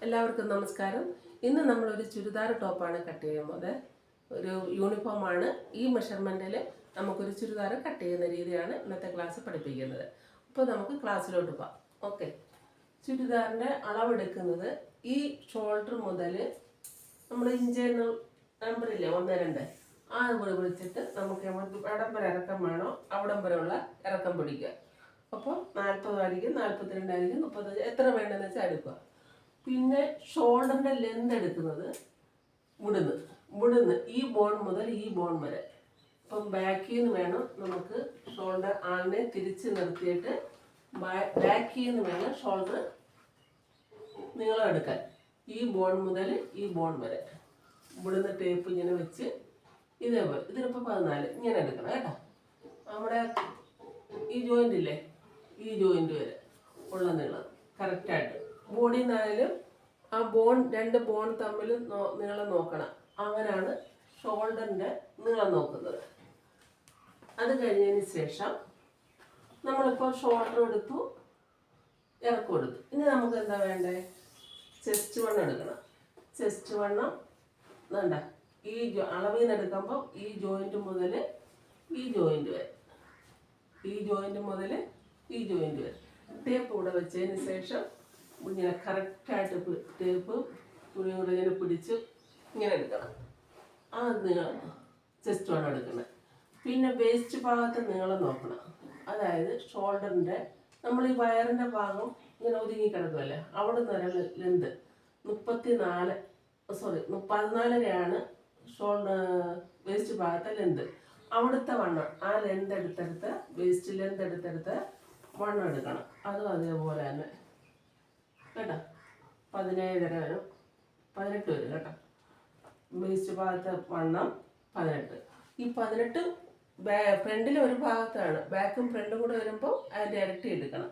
എല്ലാവർക്കും നമസ്കാരം. ഇന്ന് നമ്മളൊരു ചുരിദാർ ടോപ്പാണ് കട്ട് ചെയ്യുന്നത്. ഒരു യൂണിഫോമാണ്. ഈ മെഷർമെൻറ്റിൽ നമുക്കൊരു ചുരിദാർ കട്ട് ചെയ്യുന്ന രീതിയാണ് ഇന്നത്തെ ക്ലാസ് പഠിപ്പിക്കുന്നത്. അപ്പോൾ നമുക്ക് ക്ലാസ്സിലോട്ട് പോകാം. ഓക്കെ, ചുരിദാറിൻ്റെ അളവെടുക്കുന്നത് ഈ ഷോൾഡർ മുതൽ നമ്മൾ ഇഞ്ച് നമ്പറില്ലേ 1, 2 ആ വിളിച്ചിട്ട് നമുക്ക് എവിടം വരെ ഇറക്കം വേണോ അവിടം വരെയുള്ള ഇറക്കം പിടിക്കുക. അപ്പോൾ 40 ആയിരിക്കും, 42 ആയിരിക്കും, 35 എത്ര വേണമെന്ന് വെച്ചാൽ എടുക്കുക. പിന്നെ ഷോൾഡറിൻ്റെ ലെന്ത് എടുക്കുന്നത് ഇവിടുന്ന് ഈ ബോൺ മുതൽ ഈ ബോൺ വരെ. അപ്പം ബാക്കിൽ നിന്ന് വേണം നമുക്ക് ഷോൾഡർ ആളിനെ തിരിച്ച് നിർത്തിയിട്ട് ബാക്കിൽ നിന്ന് വേണം ഷോൾഡർ നീളം എടുക്കാൻ. ഈ ബോൺ മുതൽ ഈ ബോൺ വരെ ഇവിടുന്ന് ടേപ്പ് ഇങ്ങനെ വെച്ച് ഇതേപോലെ ഇതിനിപ്പോൾ 14 ഇങ്ങനെ എടുക്കണം കേട്ടോ. നമ്മുടെ ഈ ജോയിൻ്റ് ഇല്ലേ, ഈ ജോയിൻ്റ് വരെ ഉള്ള നീളം കറക്റ്റായിട്ട്. ബോഡിയിൽ നിന്നായാലും ആ രണ്ട് ബോൺ തമ്മിൽ നീളം നോക്കണം. അങ്ങനെയാണ് ഷോൾഡറിൻ്റെ നീളം നോക്കുന്നത്. അത് കഴിഞ്ഞതിന് ശേഷം നമ്മളിപ്പോൾ ഷോൾഡർ എടുത്തു, ഇറക്കം എടുത്തു. ഇനി നമുക്ക് എന്താ വേണ്ടേ? ചെസ്റ്റ് വണ്ണം എടുക്കണം. ചെസ്റ്റ് വണ്ണം വേണ്ട, ഈ അളവിൽ നിന്ന് എടുക്കുമ്പോൾ ഈ ജോയിൻ്റ് മുതൽ ഈ ജോയിൻ്റ് വരെ, ഈ ജോയിൻ്റ് മുതൽ ഈ ജോയിൻ്റ് വരെ ടേപ്പ് ഇവിടെ വെച്ചതിന് ശേഷം ഇങ്ങനെ കറക്റ്റായിട്ട് ടേപ്പ് തുണി കൂടെ ഇങ്ങനെ പിടിച്ച് ഇങ്ങനെ എടുക്കണം. ആ നീളം ചെസ്റ്റ് വേണം എടുക്കണം. പിന്നെ വേസ്റ്റ് ഭാഗത്തെ നീളം നോക്കണം. അതായത് ഷോൾഡറിൻ്റെ നമ്മൾ ഈ വയറിൻ്റെ ഭാഗം ഇങ്ങനെ ഒതുങ്ങി കിടക്കുമല്ലേ, അവിടെ നിന്ന് വരെ ലെന്ത് 14.5 ഷോൾഡർ വേസ്റ്റ് ഭാഗത്തെ ലെന്ത്. അവിടുത്തെ വണ്ണം ആ ലെന്ത് എടുത്തെടുത്ത് വേസ്റ്റ് ലെന്ത് എടുത്തെടുത്ത് വണ്ണം എടുക്കണം. അതും അതേപോലെ തന്നെ കേട്ടോ. 17.5 വരും, 18 വരും കേട്ടോ. വേസ്റ്റ് ഭാഗത്തെ വണ്ണം 18. ഈ 18 ഫ്രണ്ടിൽ ഒരു ഭാഗത്താണ്, ബാക്കും ഫ്രണ്ടും കൂടെ വരുമ്പോൾ അതിൻ്റെ ഇരട്ടി എടുക്കണം.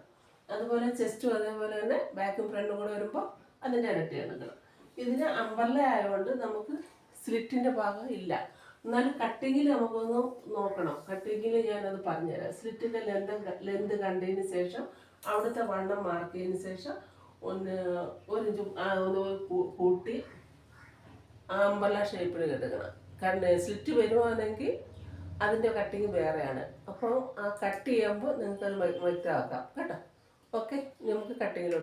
അതുപോലെ ചെസ്റ്റും അതേപോലെ തന്നെ ബാക്കും ഫ്രണ്ടും കൂടെ വരുമ്പോൾ അതിൻ്റെ ഇരട്ടി എടുക്കണം. ഇതിന് അമ്പർല ആയതുകൊണ്ട് നമുക്ക് സ്ലിറ്റിൻ്റെ ഭാഗം ഇല്ല. എന്നാലും കട്ടിങ്ങിൽ നമുക്കൊന്ന് നോക്കണം. കട്ടിങ്ങിൽ ഞാനത് പറഞ്ഞുതരാം. സ്ലിറ്റിൻ്റെ ലെന്ത് കണ്ടതിന് ശേഷം അവിടുത്തെ വണ്ണം മാർക്ക് ചെയ്തതിന് ശേഷം ഒന്ന് കൂട്ടി അമ്പർല ഷേപ്പിൽ എടുക്കണം. കാരണം സ്ലിറ്റ് വരുവാണെങ്കിൽ അതിൻ്റെ കട്ടിങ് വേറെയാണ്. അപ്പോൾ ആ കട്ട് ചെയ്യുമ്പോൾ നിങ്ങൾക്കത് വ്യക്തമാക്കാം കേട്ടോ. ഓക്കെ, നമുക്ക് കട്ടിങ്ങിലോട്ട്